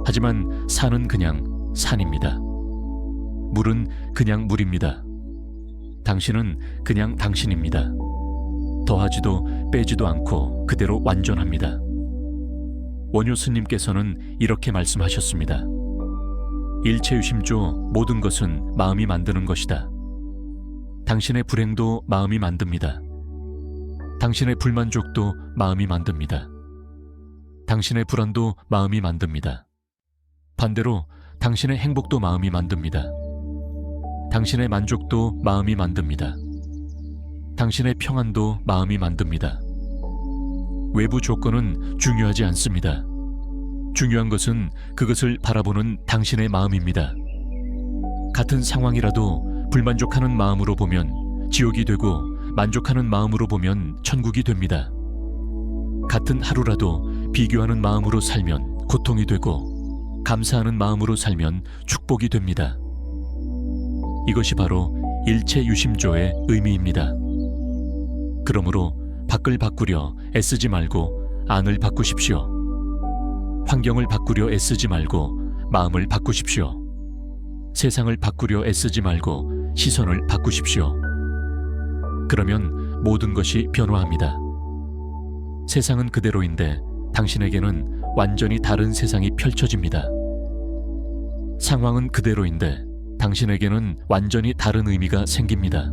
하지만 산은 그냥 산입니다. 물은 그냥 물입니다. 당신은 그냥 당신입니다. 더하지도 빼지도 않고 그대로 완전합니다. 원효 스님께서는 이렇게 말씀하셨습니다. 일체유심조 모든 것은 마음이 만드는 것이다. 당신의 불행도 마음이 만듭니다. 당신의 불만족도 마음이 만듭니다. 당신의 불안도 마음이 만듭니다. 반대로 당신의 행복도 마음이 만듭니다. 당신의 만족도 마음이 만듭니다. 당신의 평안도 마음이 만듭니다. 외부 조건은 중요하지 않습니다. 중요한 것은 그것을 바라보는 당신의 마음입니다. 같은 상황이라도 불만족하는 마음으로 보면 지옥이 되고 만족하는 마음으로 보면 천국이 됩니다. 같은 하루라도 비교하는 마음으로 살면 고통이 되고 감사하는 마음으로 살면 축복이 됩니다. 이것이 바로 일체유심조의 의미입니다. 그러므로 밖을 바꾸려 애쓰지 말고 안을 바꾸십시오. 환경을 바꾸려 애쓰지 말고 마음을 바꾸십시오. 세상을 바꾸려 애쓰지 말고 시선을 바꾸십시오. 그러면 모든 것이 변화합니다. 세상은 그대로인데 당신에게는 완전히 다른 세상이 펼쳐집니다. 상황은 그대로인데 당신에게는 완전히 다른 의미가 생깁니다.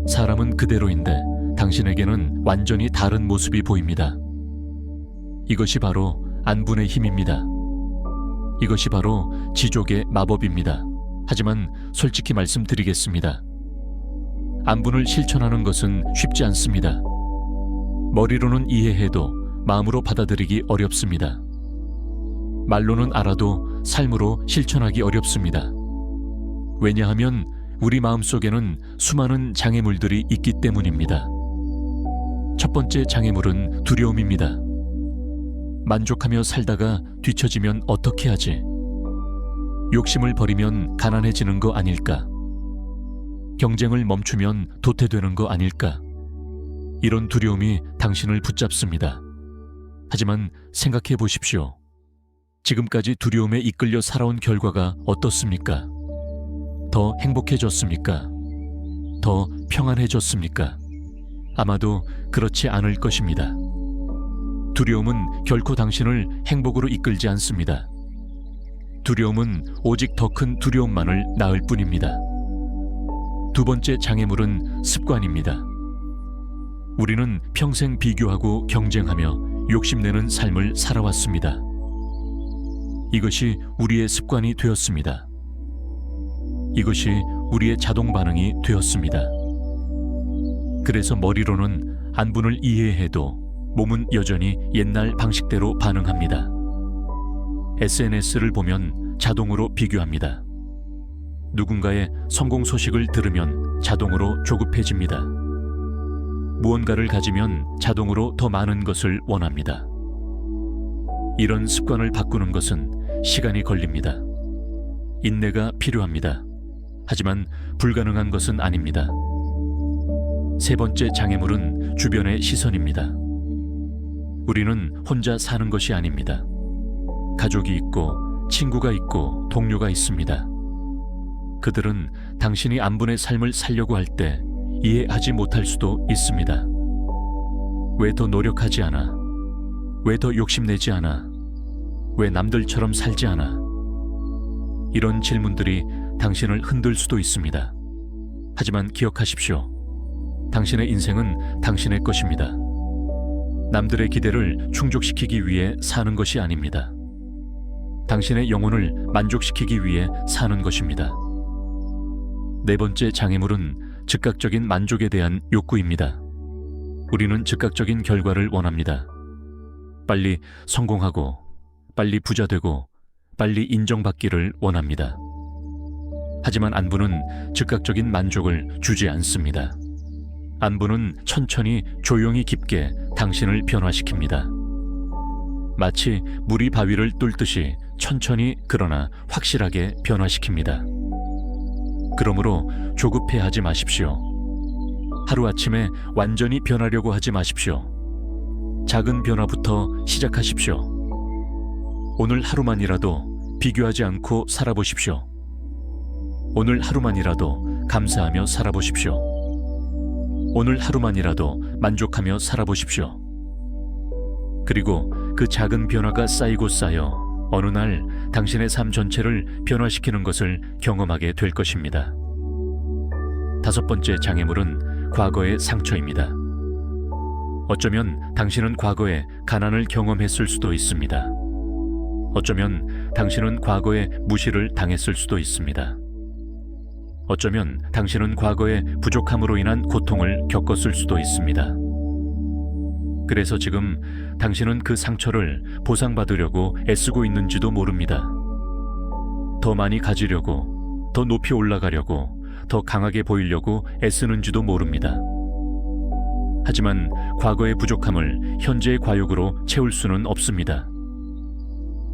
사람은 그대로인데 당신에게는 완전히 다른 모습이 보입니다. 이것이 바로 안분의 힘입니다. 이것이 바로 지족의 마법입니다. 하지만 솔직히 말씀드리겠습니다. 안분을 실천하는 것은 쉽지 않습니다. 머리로는 이해해도 마음으로 받아들이기 어렵습니다. 말로는 알아도 삶으로 실천하기 어렵습니다. 왜냐하면 우리 마음속에는 수많은 장애물들이 있기 때문입니다. 첫 번째 장애물은 두려움입니다. 만족하며 살다가 뒤처지면 어떻게 하지? 욕심을 버리면 가난해지는 거 아닐까? 경쟁을 멈추면 도태되는 거 아닐까? 이런 두려움이 당신을 붙잡습니다. 하지만 생각해 보십시오. 지금까지 두려움에 이끌려 살아온 결과가 어떻습니까? 더 행복해졌습니까? 더 평안해졌습니까? 아마도 그렇지 않을 것입니다. 두려움은 결코 당신을 행복으로 이끌지 않습니다. 두려움은 오직 더 큰 두려움만을 낳을 뿐입니다. 두 번째 장애물은 습관입니다. 우리는 평생 비교하고 경쟁하며 욕심내는 삶을 살아왔습니다. 이것이 우리의 습관이 되었습니다. 이것이 우리의 자동 반응이 되었습니다. 그래서 머리로는 안분을 이해해도 몸은 여전히 옛날 방식대로 반응합니다. SNS를 보면 자동으로 비교합니다. 누군가의 성공 소식을 들으면 자동으로 조급해집니다. 무언가를 가지면 자동으로 더 많은 것을 원합니다. 이런 습관을 바꾸는 것은 시간이 걸립니다. 인내가 필요합니다. 하지만 불가능한 것은 아닙니다. 세 번째 장애물은 주변의 시선입니다. 우리는 혼자 사는 것이 아닙니다. 가족이 있고 친구가 있고 동료가 있습니다. 그들은 당신이 안분의 삶을 살려고 할 때 이해하지 못할 수도 있습니다. 왜 더 노력하지 않아? 왜 더 욕심내지 않아? 왜 남들처럼 살지 않아? 이런 질문들이 당신을 흔들 수도 있습니다. 하지만 기억하십시오. 당신의 인생은 당신의 것입니다. 남들의 기대를 충족시키기 위해 사는 것이 아닙니다. 당신의 영혼을 만족시키기 위해 사는 것입니다. 네 번째 장애물은 즉각적인 만족에 대한 욕구입니다. 우리는 즉각적인 결과를 원합니다. 빨리 성공하고, 빨리 부자 되고, 빨리 인정받기를 원합니다. 하지만 안분은 즉각적인 만족을 주지 않습니다. 안분은 천천히 조용히 깊게 당신을 변화시킵니다. 마치 물이 바위를 뚫듯이 천천히 그러나 확실하게 변화시킵니다. 그러므로 조급해하지 마십시오. 하루아침에 완전히 변하려고 하지 마십시오. 작은 변화부터 시작하십시오. 오늘 하루만이라도 비교하지 않고 살아보십시오. 오늘 하루만이라도 감사하며 살아보십시오. 오늘 하루만이라도 만족하며 살아보십시오. 그리고 그 작은 변화가 쌓이고 쌓여 어느 날 당신의 삶 전체를 변화시키는 것을 경험하게 될 것입니다. 다섯 번째 장애물은 과거의 상처입니다. 어쩌면 당신은 과거에 가난을 경험했을 수도 있습니다. 어쩌면 당신은 과거에 무시를 당했을 수도 있습니다. 어쩌면 당신은 과거에 부족함으로 인한 고통을 겪었을 수도 있습니다. 그래서 지금 당신은 그 상처를 보상받으려고 애쓰고 있는지도 모릅니다. 더 많이 가지려고, 더 높이 올라가려고, 더 강하게 보이려고 애쓰는지도 모릅니다. 하지만 과거의 부족함을 현재의 과욕으로 채울 수는 없습니다.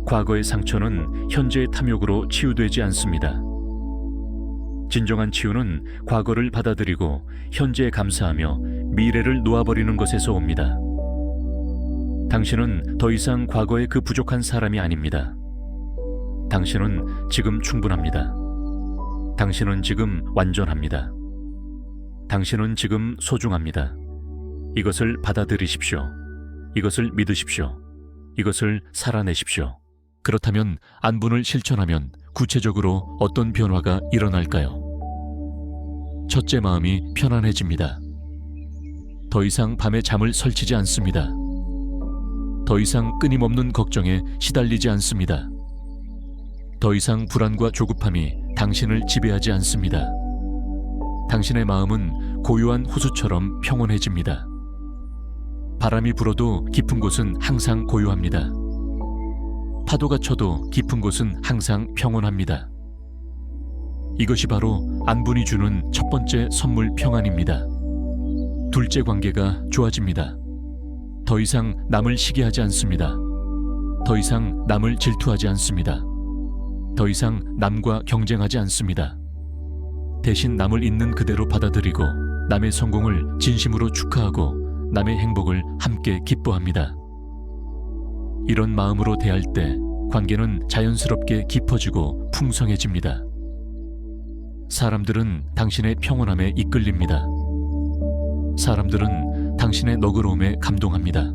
과거의 상처는 현재의 탐욕으로 치유되지 않습니다. 진정한 치유는 과거를 받아들이고 현재에 감사하며 미래를 놓아버리는 것에서 옵니다. 당신은 더 이상 과거의 그 부족한 사람이 아닙니다. 당신은 지금 충분합니다. 당신은 지금 완전합니다. 당신은 지금 소중합니다. 이것을 받아들이십시오. 이것을 믿으십시오. 이것을 살아내십시오. 그렇다면 안분을 실천하면 구체적으로 어떤 변화가 일어날까요? 첫째, 마음이 편안해집니다. 더 이상 밤에 잠을 설치지 않습니다. 더 이상 끊임없는 걱정에 시달리지 않습니다. 더 이상 불안과 조급함이 당신을 지배하지 않습니다. 당신의 마음은 고요한 호수처럼 평온해집니다. 바람이 불어도 깊은 곳은 항상 고요합니다. 파도가 쳐도 깊은 곳은 항상 평온합니다. 이것이 바로 안분이 주는 첫 번째 선물, 평안입니다. 둘째, 관계가 좋아집니다. 더 이상 남을 시기하지 않습니다. 더 이상 남을 질투하지 않습니다. 더 이상 남과 경쟁하지 않습니다. 대신 남을 있는 그대로 받아들이고 남의 성공을 진심으로 축하하고 남의 행복을 함께 기뻐합니다. 이런 마음으로 대할 때 관계는 자연스럽게 깊어지고 풍성해집니다. 사람들은 당신의 평온함에 이끌립니다. 사람들은 당신의 너그러움에 감동합니다.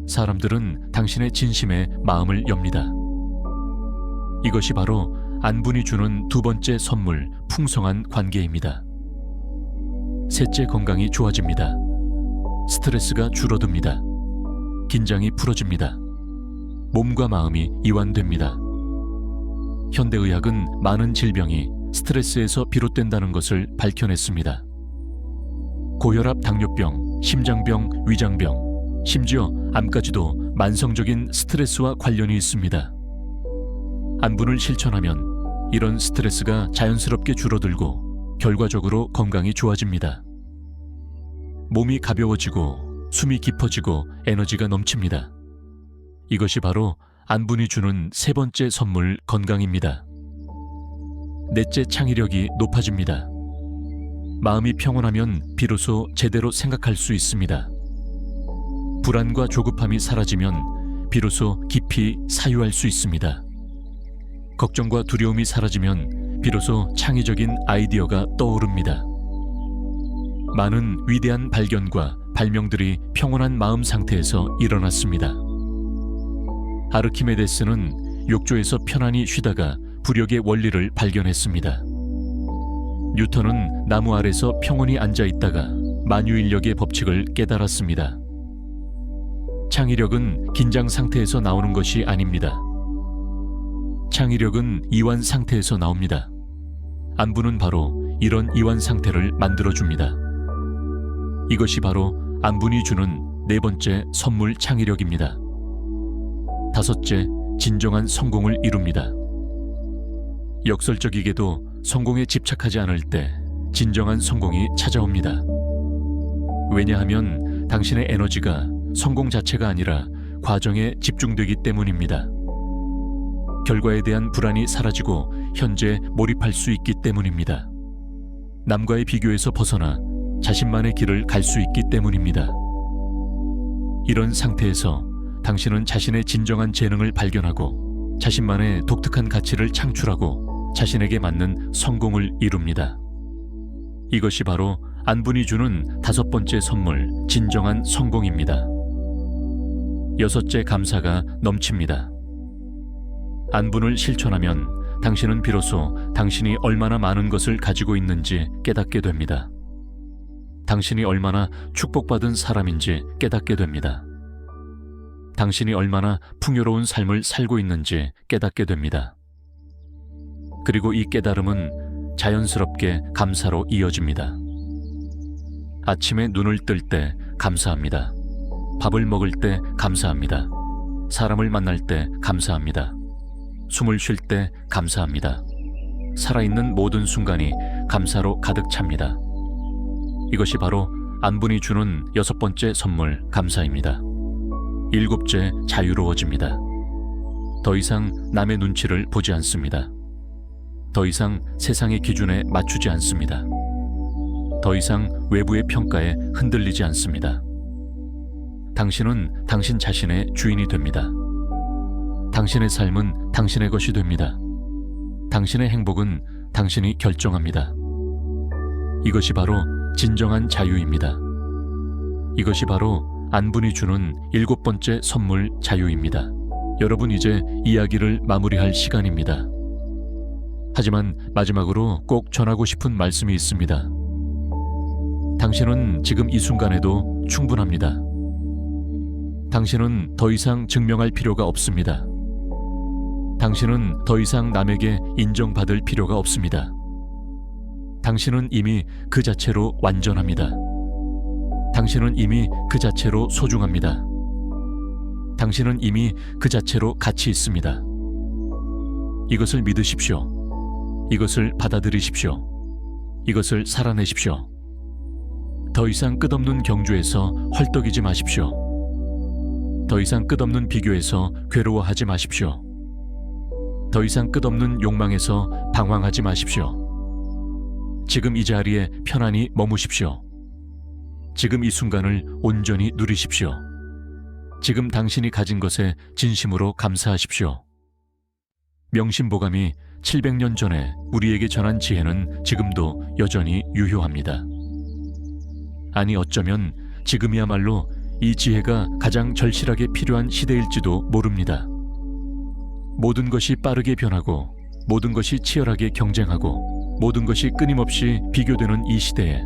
사람들은 당신의 진심에 마음을 엽니다. 이것이 바로 안분이 주는 두 번째 선물, 풍성한 관계입니다. 셋째, 건강이 좋아집니다. 스트레스가 줄어듭니다. 긴장이 풀어집니다. 몸과 마음이 이완됩니다. 현대의학은 많은 질병이 스트레스에서 비롯된다는 것을 밝혀냈습니다. 고혈압, 당뇨병, 심장병, 위장병, 심지어 암까지도 만성적인 스트레스와 관련이 있습니다. 안분을 실천하면 이런 스트레스가 자연스럽게 줄어들고 결과적으로 건강이 좋아집니다. 몸이 가벼워지고 숨이 깊어지고 에너지가 넘칩니다. 이것이 바로 안분이 주는 세 번째 선물, 건강입니다. 넷째, 창의력이 높아집니다. 마음이 평온하면 비로소 제대로 생각할 수 있습니다. 불안과 조급함이 사라지면 비로소 깊이 사유할 수 있습니다. 걱정과 두려움이 사라지면 비로소 창의적인 아이디어가 떠오릅니다. 많은 위대한 발견과 발명들이 평온한 마음 상태에서 일어났습니다. 아르키메데스는 욕조에서 편안히 쉬다가 부력의 원리를 발견했습니다. 뉴턴은 나무 아래서 평온히 앉아 있다가 만유인력의 법칙을 깨달았습니다. 창의력은 긴장 상태에서 나오는 것이 아닙니다. 창의력은 이완 상태에서 나옵니다. 안분은 바로 이런 이완 상태를 만들어줍니다. 이것이 바로 안분이 주는 네 번째 선물, 창의력입니다. 다섯째, 진정한 성공을 이룹니다. 역설적이게도 성공에 집착하지 않을 때 진정한 성공이 찾아옵니다. 왜냐하면 당신의 에너지가 성공 자체가 아니라 과정에 집중되기 때문입니다. 결과에 대한 불안이 사라지고 현재 몰입할 수 있기 때문입니다. 남과의 비교에서 벗어나 자신만의 길을 갈 수 있기 때문입니다. 이런 상태에서 당신은 자신의 진정한 재능을 발견하고 자신만의 독특한 가치를 창출하고 자신에게 맞는 성공을 이룹니다. 이것이 바로 안분이 주는 다섯 번째 선물, 진정한 성공입니다. 여섯째, 감사가 넘칩니다. 안분을 실천하면 당신은 비로소 당신이 얼마나 많은 것을 가지고 있는지 깨닫게 됩니다. 당신이 얼마나 축복받은 사람인지 깨닫게 됩니다. 당신이 얼마나 풍요로운 삶을 살고 있는지 깨닫게 됩니다. 그리고 이 깨달음은 자연스럽게 감사로 이어집니다. 아침에 눈을 뜰 때 감사합니다. 밥을 먹을 때 감사합니다. 사람을 만날 때 감사합니다. 숨을 쉴 때 감사합니다. 살아있는 모든 순간이 감사로 가득 찹니다. 이것이 바로 안분이 주는 여섯 번째 선물, 감사입니다. 일곱째, 자유로워집니다. 더 이상 남의 눈치를 보지 않습니다. 더 이상 세상의 기준에 맞추지 않습니다. 더 이상 외부의 평가에 흔들리지 않습니다. 당신은 당신 자신의 주인이 됩니다. 당신의 삶은 당신의 것이 됩니다. 당신의 행복은 당신이 결정합니다. 이것이 바로 진정한 자유입니다. 이것이 바로 안분이 주는 7번째 선물 자유입니다. 여러분, 이제 이야기를 마무리할 시간입니다. 하지만 마지막으로 꼭 전하고 싶은 말씀이 있습니다. 당신은 지금 이 순간에도 충분합니다. 당신은 더 이상 증명할 필요가 없습니다. 당신은 더 이상 남에게 인정받을 필요가 없습니다. 당신은 이미 그 자체로 완전합니다. 당신은 이미 그 자체로 소중합니다. 당신은 이미 그 자체로 가치 있습니다. 이것을 믿으십시오. 이것을 받아들이십시오. 이것을 살아내십시오. 더 이상 끝없는 경주에서 헐떡이지 마십시오. 더 이상 끝없는 비교에서 괴로워하지 마십시오. 더 이상 끝없는 욕망에서 방황하지 마십시오. 지금 이 자리에 편안히 머무십시오. 지금 이 순간을 온전히 누리십시오. 지금 당신이 가진 것에 진심으로 감사하십시오. 명심보감이 700년 전에 우리에게 전한 지혜는 지금도 여전히 유효합니다. 아니, 어쩌면 지금이야말로 이 지혜가 가장 절실하게 필요한 시대일지도 모릅니다. 모든 것이 빠르게 변하고 모든 것이 치열하게 경쟁하고 모든 것이 끊임없이 비교되는 이 시대에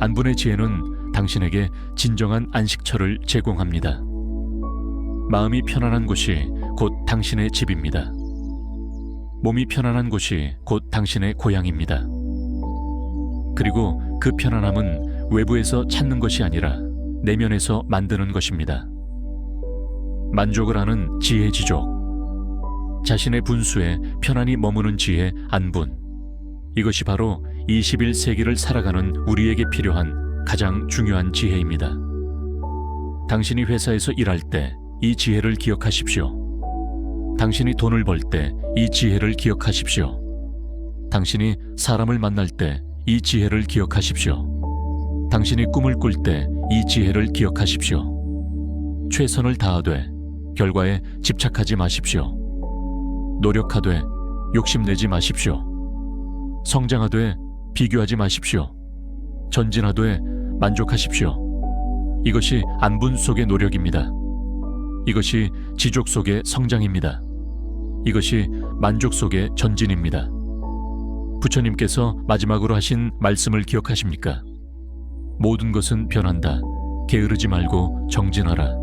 안분의 지혜는 당신에게 진정한 안식처를 제공합니다. 마음이 편안한 곳이 곧 당신의 집입니다. 몸이 편안한 곳이 곧 당신의 고향입니다. 그리고 그 편안함은 외부에서 찾는 것이 아니라 내면에서 만드는 것입니다. 만족을 하는 지혜 지족, 자신의 분수에 편안히 머무는 지혜 안분, 이것이 바로 21세기를 살아가는 우리에게 필요한 가장 중요한 지혜입니다. 당신이 회사에서 일할 때 이 지혜를 기억하십시오. 당신이 돈을 벌 때 이 지혜를 기억하십시오. 당신이 사람을 만날 때 이 지혜를 기억하십시오. 당신이 꿈을 꿀 때 이 지혜를 기억하십시오. 최선을 다하되 결과에 집착하지 마십시오. 노력하되 욕심내지 마십시오. 성장하되 비교하지 마십시오. 전진하되 만족하십시오. 이것이 안분 속의 노력입니다. 이것이 지족 속의 성장입니다. 이것이 만족 속의 전진입니다. 부처님께서 마지막으로 하신 말씀을 기억하십니까? 모든 것은 변한다. 게으르지 말고 정진하라.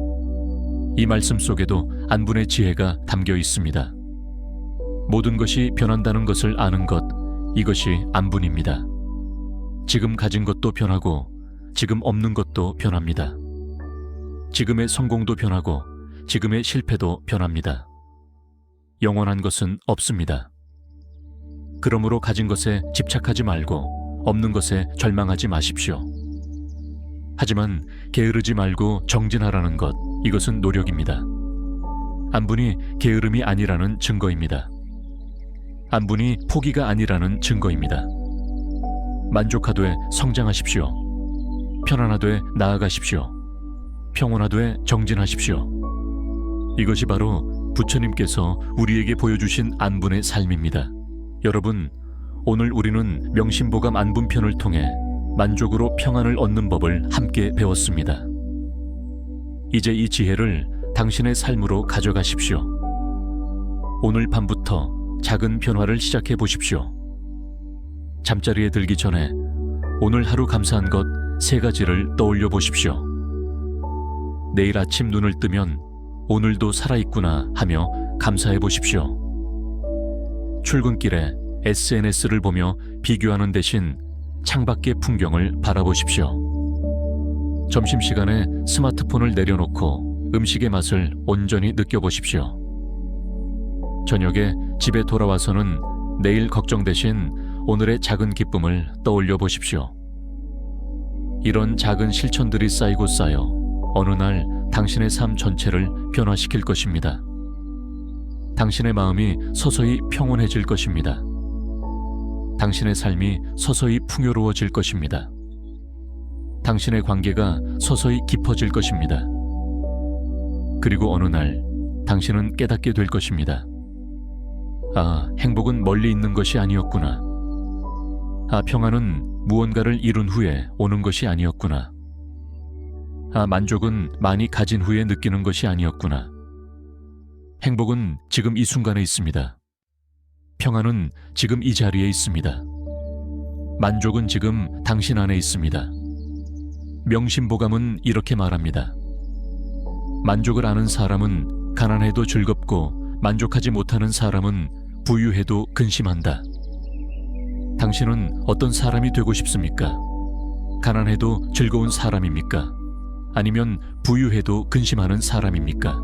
이 말씀 속에도 안분의 지혜가 담겨 있습니다. 모든 것이 변한다는 것을 아는 것, 이것이 안분입니다. 지금 가진 것도 변하고 지금 없는 것도 변합니다. 지금의 성공도 변하고 지금의 실패도 변합니다. 영원한 것은 없습니다. 그러므로 가진 것에 집착하지 말고 없는 것에 절망하지 마십시오. 하지만 게으르지 말고 정진하라는 것, 이것은 노력입니다. 안분이 게으름이 아니라는 증거입니다. 안분이 포기가 아니라는 증거입니다. 만족하되 성장하십시오. 편안하되 나아가십시오. 평온하되 정진하십시오. 이것이 바로 부처님께서 우리에게 보여주신 안분의 삶입니다. 여러분, 오늘 우리는 명심보감 안분편을 통해 만족으로 평안을 얻는 법을 함께 배웠습니다. 이제 이 지혜를 당신의 삶으로 가져가십시오. 오늘 밤부터 작은 변화를 시작해 보십시오. 잠자리에 들기 전에 오늘 하루 감사한 것 3가지를 떠올려 보십시오. 내일 아침 눈을 뜨면 오늘도 살아있구나 하며 감사해 보십시오. 출근길에 SNS를 보며 비교하는 대신 창밖의 풍경을 바라보십시오. 점심시간에 스마트폰을 내려놓고 음식의 맛을 온전히 느껴보십시오. 저녁에 집에 돌아와서는 내일 걱정 대신 오늘의 작은 기쁨을 떠올려 보십시오. 이런 작은 실천들이 쌓이고 쌓여 어느 날 당신의 삶 전체를 변화시킬 것입니다. 당신의 마음이 서서히 평온해질 것입니다. 당신의 삶이 서서히 풍요로워질 것입니다. 당신의 관계가 서서히 깊어질 것입니다. 그리고 어느 날 당신은 깨닫게 될 것입니다. 아, 행복은 멀리 있는 것이 아니었구나. 아, 평안은 무언가를 이룬 후에 오는 것이 아니었구나. 만족은 많이 가진 후에 느끼는 것이 아니었구나. 행복은 지금 이 순간에 있습니다. 평안은 지금 이 자리에 있습니다. 만족은 지금 당신 안에 있습니다. 명심보감은 이렇게 말합니다. 만족을 아는 사람은 가난해도 즐겁고, 만족하지 못하는 사람은 부유해도 근심한다. 당신은 어떤 사람이 되고 싶습니까? 가난해도 즐거운 사람입니까? 아니면 부유해도 근심하는 사람입니까?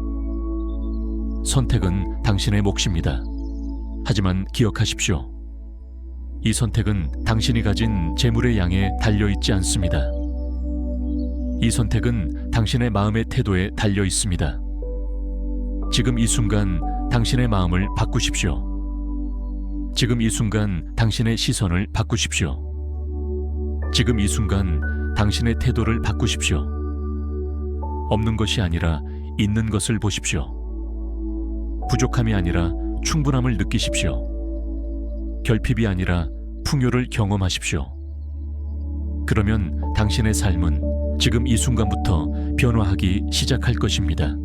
선택은 당신의 몫입니다. 하지만 기억하십시오. 이 선택은 당신이 가진 재물의 양에 달려있지 않습니다. 이 선택은 당신의 마음의 태도에 달려 있습니다. 지금 이 순간 당신의 마음을 바꾸십시오. 지금 이 순간 당신의 시선을 바꾸십시오. 지금 이 순간 당신의 태도를 바꾸십시오. 없는 것이 아니라 있는 것을 보십시오. 부족함이 아니라 충분함을 느끼십시오. 결핍이 아니라 풍요를 경험하십시오. 그러면 당신의 삶은 지금 이 순간부터 변화하기 시작할 것입니다.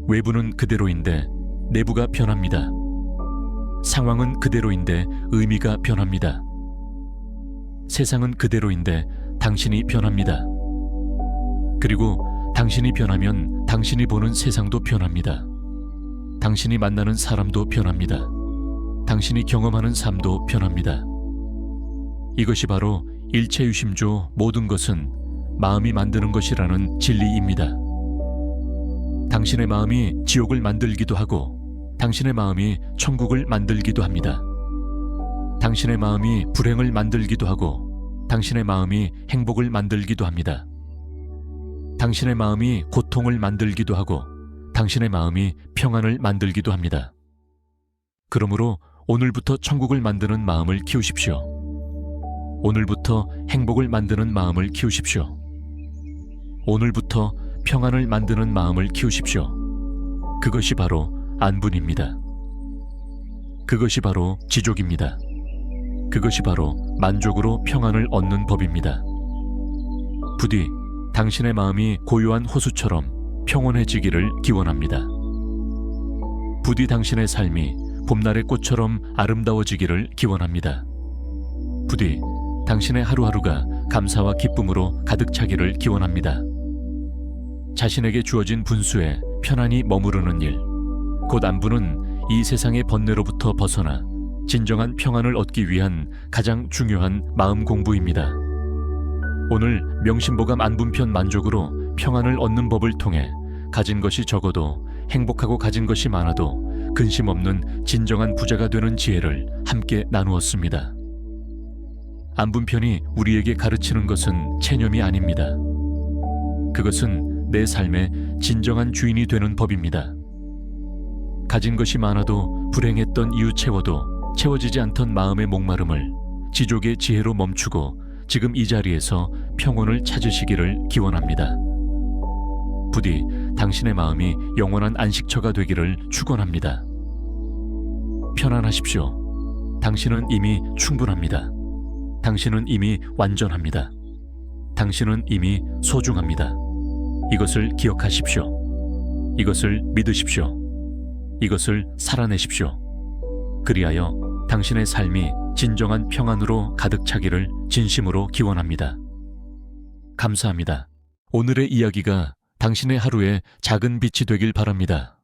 외부는 그대로인데 내부가 변합니다. 상황은 그대로인데 의미가 변합니다. 세상은 그대로인데 당신이 변합니다. 그리고 당신이 변하면 당신이 보는 세상도 변합니다. 당신이 만나는 사람도 변합니다. 당신이 경험하는 삶도 변합니다. 이것이 바로 일체유심조 모든 것은 마음이 만드는 것이라는 진리입니다. 당신의 마음이 지옥을 만들기도 하고, 당신의 마음이 천국을 만들기도 합니다. 당신의 마음이 불행을 만들기도 하고, 당신의 마음이 행복을 만들기도 합니다. 당신의 마음이 고통을 만들기도 하고, 당신의 마음이 평안을 만들기도 합니다. 그러므로 오늘부터 천국을 만드는 마음을 키우십시오. 오늘부터 행복을 만드는 마음을 키우십시오. 오늘부터 평안을 만드는 마음을 키우십시오. 그것이 바로 안분입니다. 그것이 바로 지족입니다. 그것이 바로 만족으로 평안을 얻는 법입니다. 부디 당신의 마음이 고요한 호수처럼 평온해지기를 기원합니다. 부디 당신의 삶이 봄날의 꽃처럼 아름다워지기를 기원합니다. 부디 당신의 하루하루가 감사와 기쁨으로 가득 차기를 기원합니다. 자신에게 주어진 분수에 편안히 머무르는 일, 곧 안분은 이 세상의 번뇌로부터 벗어나 진정한 평안을 얻기 위한 가장 중요한 마음 공부입니다. 오늘 명심보감 안분편 만족으로 평안을 얻는 법을 통해 가진 것이 적어도 행복하고 가진 것이 많아도 근심 없는 진정한 부자가 되는 지혜를 함께 나누었습니다. 안분편이 우리에게 가르치는 것은 체념이 아닙니다. 그것은 내 삶의 진정한 주인이 되는 법입니다. 가진 것이 많아도 불행했던 이유 채워도 채워지지 않던 마음의 목마름을 지족의 지혜로 멈추고 지금 이 자리에서 평온을 찾으시기를 기원합니다. 부디 당신의 마음이 영원한 안식처가 되기를 축원합니다. 편안하십시오. 당신은 이미 충분합니다. 당신은 이미 완전합니다. 당신은 이미 소중합니다. 이것을 기억하십시오. 이것을 믿으십시오. 이것을 살아내십시오. 그리하여 당신의 삶이 진정한 평안으로 가득 차기를 진심으로 기원합니다. 감사합니다. 오늘의 이야기가 당신의 하루에 작은 빛이 되길 바랍니다.